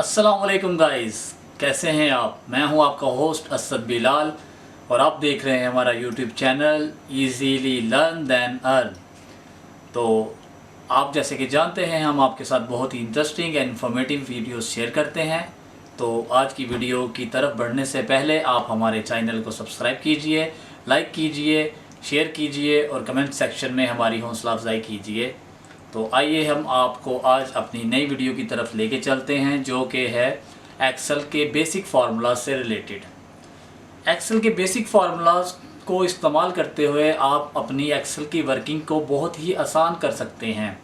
अस्सलाम वालेकुम गाइस, कैसे हैं आप। मैं हूं आपका होस्ट असद बिलाल और आप देख रहे हैं हमारा YouTube channel easily learn then earn. तो आप जैसे कि जानते हैं हम आपके साथ बहुत ही interesting and informative videos share करते हैं। तो आज की वीडियो की तरफ बढ़ने से पहले आप हमारे चैनल को सब्सक्राइब कीजिए, लाइक कीजिए, शेयर कीजिए और कमेंट सेक्शन में हमारी हौसला अफजाई कीजिए। तो आइए हम आपको आज अपनी नई वीडियो की तरफ लेके चलते हैं, जो कि है एक्सेल के बेसिक फार्मूलाज से रिलेटेड। एक्सेल के बेसिक फार्मूलाज को इस्तेमाल करते हुए आप अपनी एक्सेल की वर्किंग को बहुत ही आसान कर सकते हैं।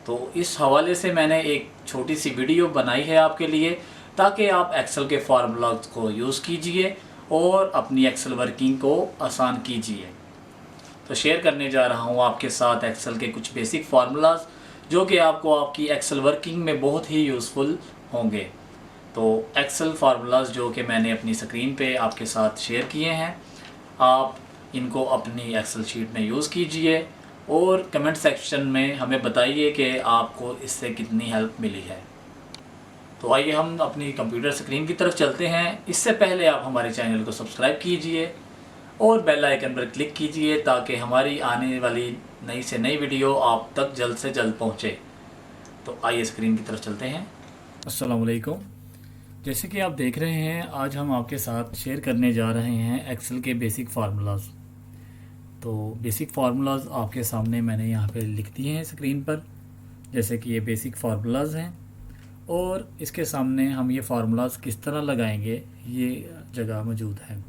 तो इस हवाले से मैंने एक छोटी सी वीडियो बनाई है आपके लिए, ताकि आप एक्सेल के फार्मूलाज को यूज़ कीजिए और अपनी एक्सेल वर्किंग को आसान कीजिए। तो शेयर करने जा रहा हूँ आपके साथ एक्सेल के कुछ बेसिक फार्मूलाज, जो कि आपको आपकी एक्सेल वर्किंग में बहुत ही यूज़फुल होंगे। तो एक्सेल फार्मूलाज जो कि मैंने अपनी स्क्रीन पे आपके साथ शेयर किए हैं, आप इनको अपनी एक्सेल शीट में यूज़ कीजिए और कमेंट सेक्शन में हमें बताइए कि आपको इससे कितनी हेल्प मिली है। तो आइए हम अपनी कंप्यूटर स्क्रीन की तरफ चलते हैं। इससे पहले आप हमारे चैनल को सब्सक्राइब कीजिए और बेल आइकन पर क्लिक कीजिए, ताकि हमारी आने वाली नई से नई वीडियो आप तक जल्द से जल्द पहुंचे। तो आइए स्क्रीन की तरफ चलते हैं। अस्सलाम वालेकुम। जैसे कि आप देख रहे हैं, आज हम आपके साथ शेयर करने जा रहे हैं एक्सेल के बेसिक फार्मूलाज। तो बेसिक फार्मूलाज आपके सामने मैंने यहाँ पे लिख दिए हैं स्क्रीन पर, जैसे कि ये बेसिक फार्मूलाज हैं और इसके सामने हम ये फार्मूलाज किस तरह लगाएंगे ये जगह मौजूद है।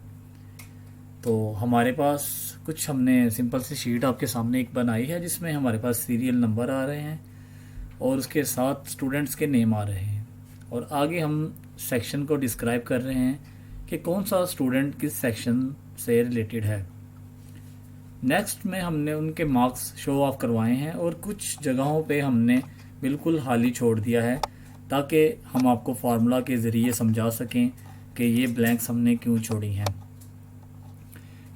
तो हमारे पास कुछ हमने सिंपल सी शीट आपके सामने एक बनाई है, जिसमें हमारे पास सीरियल नंबर आ रहे हैं और उसके साथ स्टूडेंट्स के नेम आ रहे हैं, और आगे हम सेक्शन को डिस्क्राइब कर रहे हैं कि कौन सा स्टूडेंट किस सेक्शन से रिलेटेड है। नेक्स्ट में हमने उनके मार्क्स शो ऑफ करवाए हैं और कुछ जगहों पे हमने बिल्कुल खाली छोड़ दिया है, ताकि हम आपको फार्मूला के ज़रिए समझा सकें कि ये ब्लैंक्स हमने क्यों छोड़ी हैं।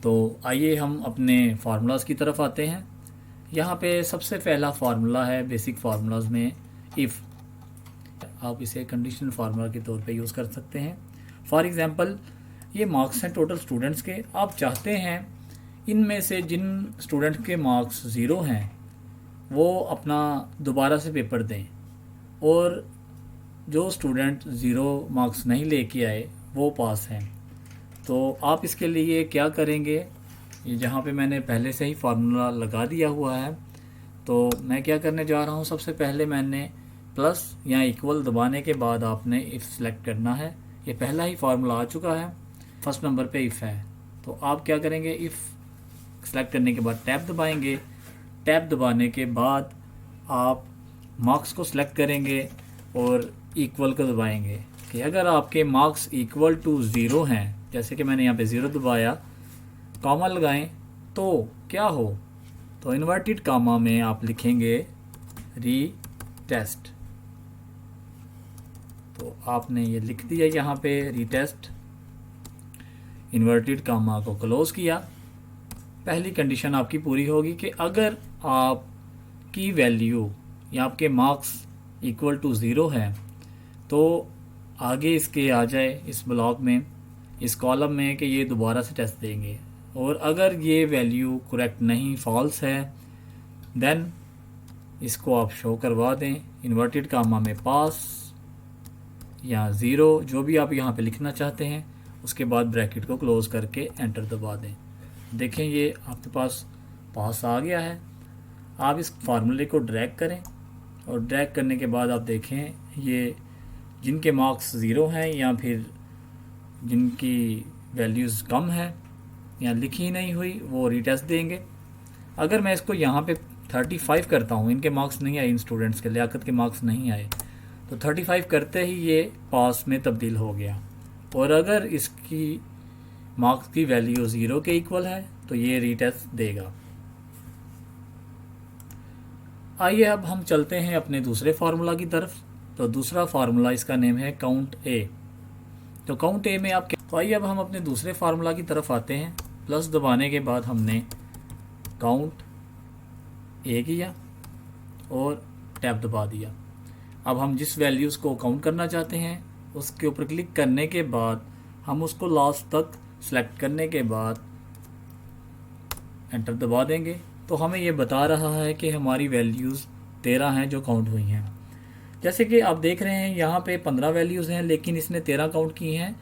तो आइए हम अपने फार्मूलाज़ की तरफ आते हैं। यहाँ पे सबसे पहला फार्मूला है बेसिक फार्मूलाज में इफ़। आप इसे कंडीशनल फार्मूला के तौर पे यूज़ कर सकते हैं। फॉर एग्ज़ाम्पल, ये मार्क्स हैं टोटल स्टूडेंट्स के। आप चाहते हैं इनमें से जिन स्टूडेंट के मार्क्स ज़ीरो हैं वो अपना दोबारा से पेपर दें, और जो स्टूडेंट ज़ीरो मार्क्स नहीं लेके आए वो पास हैं। तो आप इसके लिए क्या करेंगे, ये जहाँ पे मैंने पहले से ही फार्मूला लगा दिया हुआ है, तो मैं क्या करने जा रहा हूँ, सबसे पहले मैंने प्लस या इक्वल दबाने के बाद आपने इफ़ सेलेक्ट करना है। ये पहला ही फार्मूला आ चुका है, फर्स्ट नंबर पे इफ़ है। तो आप क्या करेंगे, इफ़ सेलेक्ट करने के बाद टैब दबाएंगे। टैब दबाने के बाद आप मार्क्स को सिलेक्ट करेंगे और इक्वल को दबाएंगे कि अगर आपके मार्क्स इक्वल टू ज़ीरो हैं, जैसे कि मैंने यहाँ पे ज़ीरो दबाया, कामा लगाएं तो क्या हो, तो इन्वर्टेड कामा में आप लिखेंगे री टेस्ट। तो आपने ये लिख दिया यहाँ पे री टेस्ट, इन्वर्टेड कामा को क्लोज किया। पहली कंडीशन आपकी पूरी होगी कि अगर आपकी वैल्यू या आपके मार्क्स इक्वल टू ज़ीरो है तो आगे इसके आ जाए इस ब्लॉक में, इस कॉलम में, कि ये दोबारा से टेस्ट देंगे। और अगर ये वैल्यू करेक्ट नहीं, फॉल्स है, देन इसको आप शो करवा दें इन्वर्टेड कामा में पास या ज़ीरो, जो भी आप यहाँ पे लिखना चाहते हैं। उसके बाद ब्रैकेट को क्लोज़ करके एंटर दबा दें। देखें ये आपके पास पास आ गया है। आप इस फार्मूले को ड्रैग करें और ड्रैग करने के बाद आप देखें ये जिनके मार्क्स ज़ीरो हैं या फिर जिनकी वैल्यूज़ कम है या लिखी नहीं हुई, वो रीटेस्ट देंगे। अगर मैं इसको यहाँ पे 35 करता हूँ, इनके मार्क्स नहीं आए, इन स्टूडेंट्स के लियाकत के मार्क्स नहीं आए, तो 35 करते ही ये पास में तब्दील हो गया। और अगर इसकी मार्क्स की वैल्यू ज़ीरो के इक्वल है तो ये रीटेस्ट देगा। आइए अब हम चलते हैं अपने दूसरे फार्मूला की तरफ। तो दूसरा फार्मूला, इसका नेम है काउंट ए। तो काउंट ए में आप क्या, तो आइए अब हम अपने दूसरे फार्मूला की तरफ आते हैं। प्लस दबाने के बाद हमने काउंट ए किया और टैब दबा दिया। अब हम जिस वैल्यूज़ को काउंट करना चाहते हैं उसके ऊपर क्लिक करने के बाद हम उसको लास्ट तक सेलेक्ट करने के बाद एंटर दबा देंगे तो हमें ये बता रहा है कि हमारी वैल्यूज़ 13 हैं जो काउंट हुई हैं। जैसे कि आप देख रहे हैं यहाँ पे 15 वैल्यूज़ हैं लेकिन इसने 13 काउंट की हैं।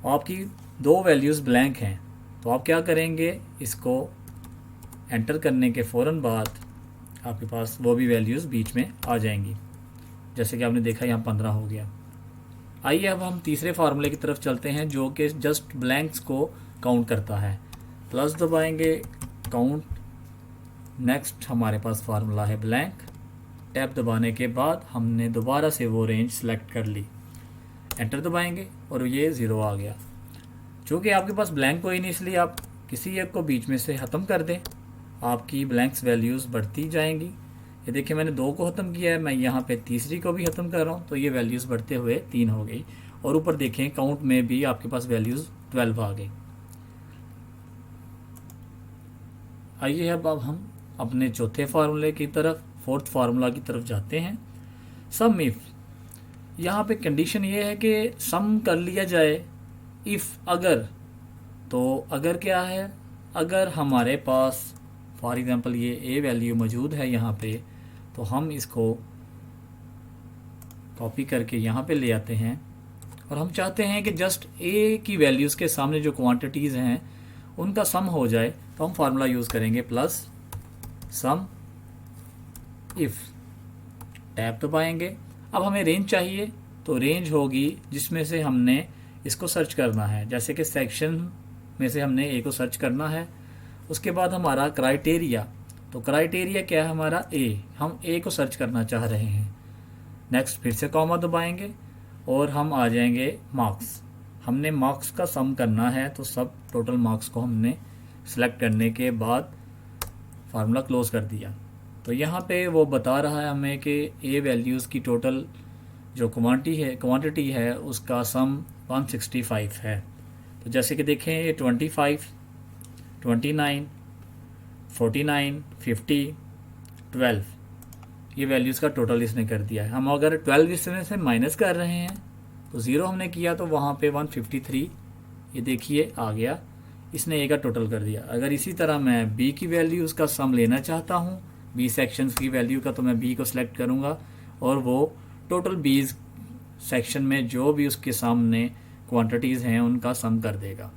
आपकी 2 वैल्यूज़ ब्लैंक हैं तो आप क्या करेंगे, इसको एंटर करने के फ़ौरन बाद आपके पास वो भी वैल्यूज़ बीच में आ जाएंगी। जैसे कि आपने देखा यहाँ 15 हो गया। आइए अब हम तीसरे फार्मूले की तरफ चलते हैं जो कि जस्ट ब्लैंक्स को काउंट करता है। प्लस दबाएंगे, काउंट, नेक्स्ट हमारे पास फार्मूला है ब्लैंक। टैब दबाने के बाद हमने दोबारा से वो रेंज सेलेक्ट कर ली, एंटर दबाएंगे और ये 0 आ गया। चूँकि आपके पास ब्लैंक कोई नहीं इसलिए आप किसी एक को बीच में से ख़त्म कर दें, आपकी ब्लैंक्स वैल्यूज़ बढ़ती जाएंगी। ये देखिए मैंने 2 को ख़त्म किया है, मैं यहाँ पे तीसरी को भी ख़त्म कर रहा हूँ तो ये वैल्यूज़ बढ़ते हुए 3 हो गई। और ऊपर देखें काउंट में भी आपके पास वैल्यूज़ 12 आ गई। आइए अब हम अपने चौथे फार्मूले की तरफ, फोर्थ फार्मूला की तरफ जाते हैं। सम इफ़, यहाँ पे कंडीशन ये है कि सम कर लिया जाए इफ़, अगर। तो अगर क्या है, अगर हमारे पास फॉर एग्ज़ाम्पल ये ए वैल्यू मौजूद है यहाँ पे तो हम इसको कॉपी करके यहाँ पे ले आते हैं और हम चाहते हैं कि जस्ट ए की वैल्यूज़ के सामने जो क्वांटिटीज़ हैं उनका सम हो जाए तो हम फार्मूला यूज़ करेंगे प्लस सम इफ़। टैब दबाएंगे। अब हमें रेंज चाहिए तो रेंज होगी जिसमें से हमने इसको सर्च करना है। जैसे कि सेक्शन में से हमने ए को सर्च करना है। उसके बाद हमारा क्राइटेरिया, तो क्राइटेरिया क्या है हमारा ए, हम ए को सर्च करना चाह रहे हैं। नेक्स्ट फिर से कॉमा दबाएंगे और हम आ जाएंगे मार्क्स। हमने मार्क्स का सम करना है तो सब टोटल मार्क्स को हमने सेलेक्ट करने के बाद फार्मूला क्लोज कर दिया। तो यहाँ पे वो बता रहा है हमें कि ए वैल्यूज़ की टोटल जो क्वांटिटी है उसका सम 165 है। तो जैसे कि देखें ये 25, 29, 49, 50, 12 ये वैल्यूज़ का टोटल इसने कर दिया है। हम अगर 12 इसमें से माइनस कर रहे हैं तो 0 हमने किया तो वहाँ पे 153 ये देखिए आ गया, इसने ए का टोटल कर दिया। अगर इसी तरह मैं बी की वैल्यू उसका सम लेना चाहता हूँ, बी सेक्शंस की वैल्यू का, तो मैं बी को सिलेक्ट करूँगा और वो टोटल बी सेक्शन में जो भी उसके सामने क्वांटिटीज़ हैं उनका सम कर देगा।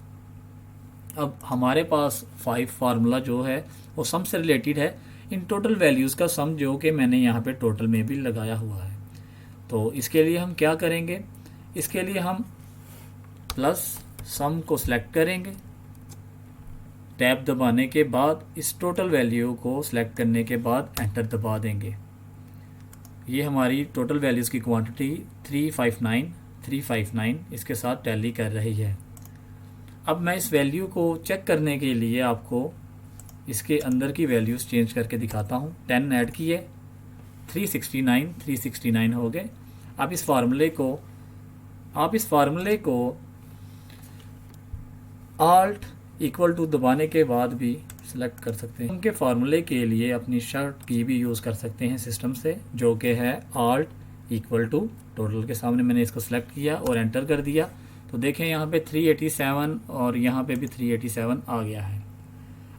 अब हमारे पास 5 फार्मूला जो है वो सम से रिलेटेड है, इन टोटल वैल्यूज़ का सम जो कि मैंने यहाँ पे टोटल में भी लगाया हुआ है। तो इसके लिए हम क्या करेंगे, इसके लिए हम प्लस सम को सिलेक्ट करेंगे। टैब दबाने के बाद इस टोटल वैल्यू को सिलेक्ट करने के बाद एंटर दबा देंगे। ये हमारी टोटल वैल्यूज़ की क्वांटिटी 359 इसके साथ टैली कर रही है। अब मैं इस वैल्यू को चेक करने के लिए आपको इसके अंदर की वैल्यूज़ चेंज करके दिखाता हूँ। 10 ऐड किए, 369 हो गए। आप इस फार्मूले को Alt = दबाने के बाद भी सिलेक्ट कर सकते हैं। उनके फार्मूले के लिए अपनी शर्ट की भी यूज़ कर सकते हैं सिस्टम से, जो कि है Alt = टोटल के सामने मैंने इसको सिलेक्ट किया और एंटर कर दिया। तो देखें यहाँ पे 387 और यहाँ पे भी 387 आ गया है।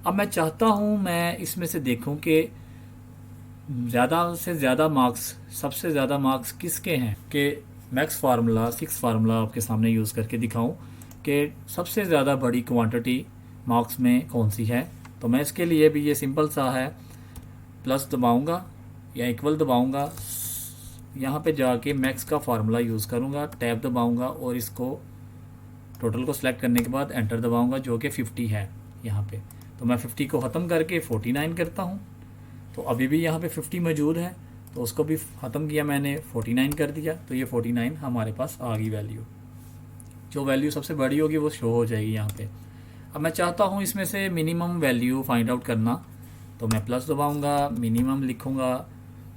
अब मैं चाहता हूँ मैं इसमें से देखूँ कि ज़्यादा से ज़्यादा मार्क्स, सबसे ज़्यादा मार्क्स किसके हैं, कि मैक्स फार्मूला 6 फार्मूला आपके सामने यूज़ करके दिखाऊं कि सबसे ज़्यादा बड़ी क्वांटिटी मार्क्स में कौन सी है। तो मैं इसके लिए भी ये सिंपल सा है, प्लस दबाऊंगा या इक्वल दबाऊंगा, यहाँ पे जाके मैक्स का फार्मूला यूज़ करूँगा, टैब दबाऊंगा और इसको टोटल को सिलेक्ट करने के बाद एंटर दबाऊंगा जो कि 50 है यहाँ पे। तो मैं 50 को ख़त्म करके 49 करता हूँ, तो अभी भी यहाँ पे 50 मौजूद है तो उसको भी ख़त्म किया मैंने, 49 कर दिया। तो ये 49 हमारे पास आ गई वैल्यू। जो वैल्यू सबसे बड़ी होगी वो शो हो जाएगी यहाँ पे। अब मैं चाहता हूँ इसमें से मिनिमम वैल्यू फाइंड आउट करना, तो मैं प्लस दबाऊँगा, मिनिमम लिखूँगा,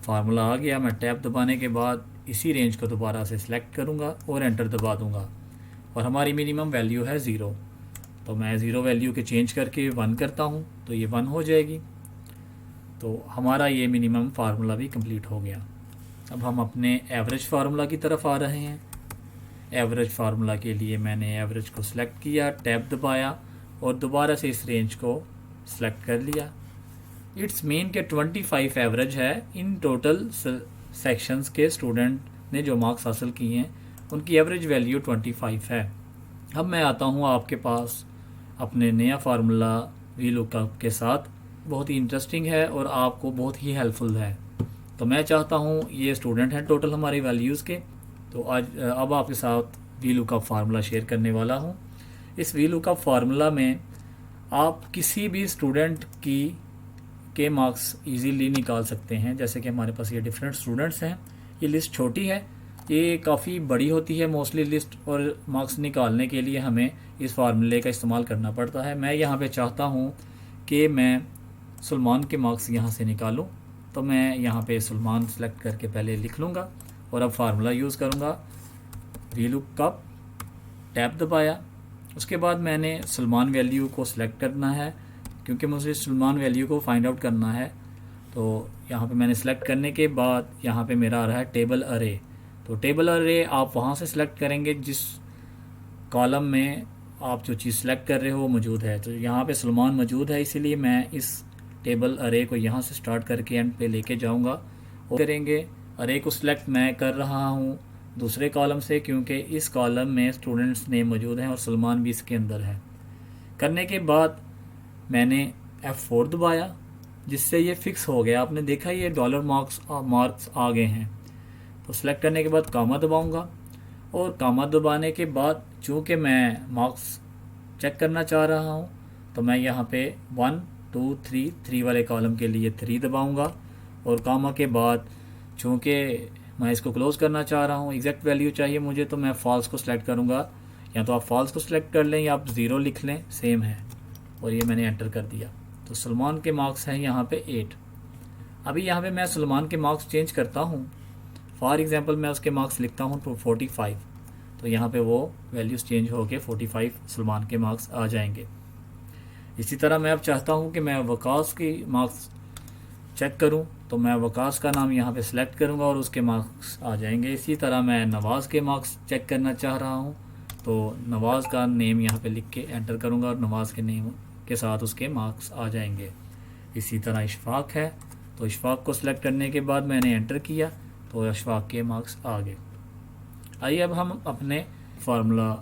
फार्मूला आ गया। मैं टैब दबाने के बाद इसी रेंज को दोबारा से सिलेक्ट करूँगा और एंटर दबा दूँगा और हमारी मिनिमम वैल्यू है 0। तो मैं 0 वैल्यू के चेंज करके 1 करता हूँ तो ये 1 हो जाएगी। तो हमारा ये मिनिमम फार्मूला भी कंप्लीट हो गया। अब हम अपने एवरेज फार्मूला की तरफ आ रहे हैं। एवरेज फार्मूला के लिए मैंने एवरेज को सिलेक्ट किया, टैब दबाया और दोबारा से इस रेंज को सिलेक्ट कर लिया। इट्स मीन के 25 एवरेज है। इन टोटल सेक्शंस के स्टूडेंट ने जो मार्क्स हासिल किए हैं उनकी एवरेज वैल्यू 25 है। अब मैं आता हूँ आपके पास अपने नया फार्मूला वीलुकअप के साथ। बहुत ही इंटरेस्टिंग है और आपको बहुत ही हेल्पफुल है। तो मैं चाहता हूँ, ये स्टूडेंट हैं टोटल हमारी वैल्यूज़ के, तो आज अब आपके साथ वीलुकअप फार्मूला शेयर करने वाला हूँ। इस वीलुकअप फार्मूला में आप किसी भी स्टूडेंट के मार्क्स इजीली निकाल सकते हैं। जैसे कि हमारे पास ये डिफरेंट स्टूडेंट्स हैं। ये लिस्ट छोटी है, ये काफ़ी बड़ी होती है मोस्टली लिस्ट, और मार्क्स निकालने के लिए हमें इस फार्मूले का इस्तेमाल करना पड़ता है। मैं यहाँ पे चाहता हूँ कि मैं सलमान के मार्क्स यहाँ से निकालूँ, तो मैं यहाँ पे सलमान सेलेक्ट करके पहले लिख लूँगा और अब फार्मूला यूज़ करूँगा। वीलुकअप, टैब दबाया, उसके बाद मैंने सलमान वैल्यू को सिलेक्ट करना है क्योंकि मुझे सलमान वैल्यू को फाइंड आउट करना है। तो यहाँ पे मैंने सेलेक्ट करने के बाद यहाँ पे मेरा आ रहा है टेबल अरे। तो टेबल अरे आप वहाँ से सिलेक्ट करेंगे जिस कॉलम में आप जो चीज़ सेलेक्ट कर रहे हो वो मौजूद है। तो यहाँ पे सलमान मौजूद है, इसीलिए मैं इस टेबल अरे को यहाँ से स्टार्ट करके एंड पे लेके जाऊँगा। और करेंगे अरे को सिलेक्ट मैं कर रहा हूँ दूसरे कॉलम से क्योंकि इस कॉलम में स्टूडेंट्स नेम मौजूद हैं और सलमान भी इसके अंदर है। करने के बाद मैंने F4 दबाया जिससे ये फिक्स हो गया। आपने देखा ये डॉलर मार्क्स आ गए हैं। तो सिलेक्ट करने के बाद कामा दबाऊंगा और कामा दबाने के बाद चूँकि मैं मार्क्स चेक करना चाह रहा हूँ तो मैं यहाँ पे 1 2 3 वाले कॉलम के लिए 3 दबाऊंगा और कामा के बाद चूँकि मैं इसको क्लोज़ करना चाह रहा हूँ, एग्जैक्ट वैल्यू चाहिए मुझे, तो मैं फॉल्स को सिलेक्ट करूँगा। या तो आप फॉल्स को सिलेक्ट कर लें या आप 0 लिख लें, सेम है। और ये मैंने एंटर कर दिया। तो सलमान के मार्क्स हैं यहाँ पे 8। अभी यहाँ पे मैं सलमान के मार्क्स चेंज करता हूँ। फॉर एग्जांपल मैं उसके मार्क्स लिखता हूँ तो 45, तो यहाँ पे वो वैल्यूज़ चेंज हो के 45 सलमान के मार्क्स आ जाएंगे। इसी तरह मैं अब चाहता हूँ कि मैं वकास की मार्क्स चेक करूँ, तो मैं वकास का नाम यहाँ पे सिलेक्ट करूँगा और उसके मार्क्स आ जाएंगे। इसी तरह मैं नवाज़ के मार्क्स चेक करना चाह रहा हूँ, तो नवाज़ का नेम यहाँ पे लिख के एंटर करूँगा और नवाज़ के नेम के साथ उसके मार्क्स आ जाएंगे। इसी तरह इशफाक है, तो इशफाक को सिलेक्ट करने के बाद मैंने एंटर किया तो इशफाक के मार्क्स आ गए। आइए अब हम अपने फार्मूला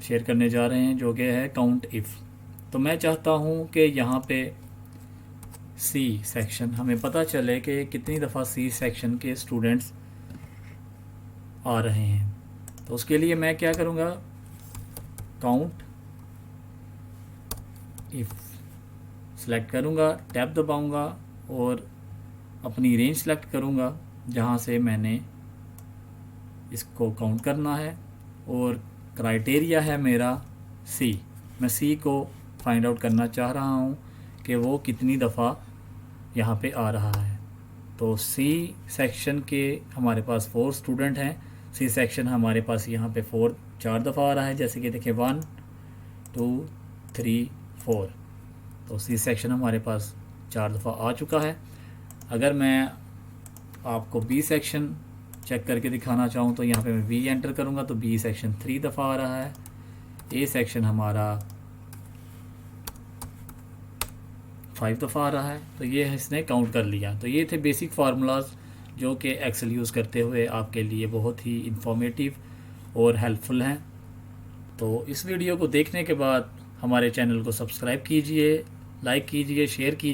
शेयर करने जा रहे हैं जो कि है काउंट इफ़। तो मैं चाहता हूँ कि यहाँ पे सी सेक्शन हमें पता चले कि कितनी दफ़ा सी सेक्शन के स्टूडेंट्स आ रहे हैं। तो उसके लिए मैं क्या करूँगा, काउंट इफ़ सेलेक्ट करूँगा, टैब दबाऊँगा और अपनी रेंज सेलेक्ट करूँगा जहाँ से मैंने इसको काउंट करना है। और क्राइटेरिया है मेरा सी। मैं सी को फाइंड आउट करना चाह रहा हूँ कि वो कितनी दफ़ा यहाँ पे आ रहा है। तो सी सेक्शन के हमारे पास 4 स्टूडेंट हैं। सी सेक्शन हमारे पास यहाँ पे 4 दफ़ा आ रहा है, जैसे कि देखिए 1 2 3 4। तो सी सेक्शन हमारे पास 4 दफ़ा आ चुका है। अगर मैं आपको बी सेक्शन चेक करके दिखाना चाहूँ तो यहाँ पे मैं बी एंटर करूँगा तो बी सेक्शन 3 दफ़ा आ रहा है। ए सेक्शन हमारा 5 दफ़ा आ रहा है। तो ये इसने काउंट कर लिया। तो ये थे बेसिक फार्मूलाज जो कि एक्सेल यूज़ करते हुए आपके लिए बहुत ही इंफॉर्मेटिव और हेल्पफुल हैं। तो इस वीडियो को देखने के बाद हमारे चैनल को सब्सक्राइब कीजिए, लाइक कीजिए, शेयर कीजिए।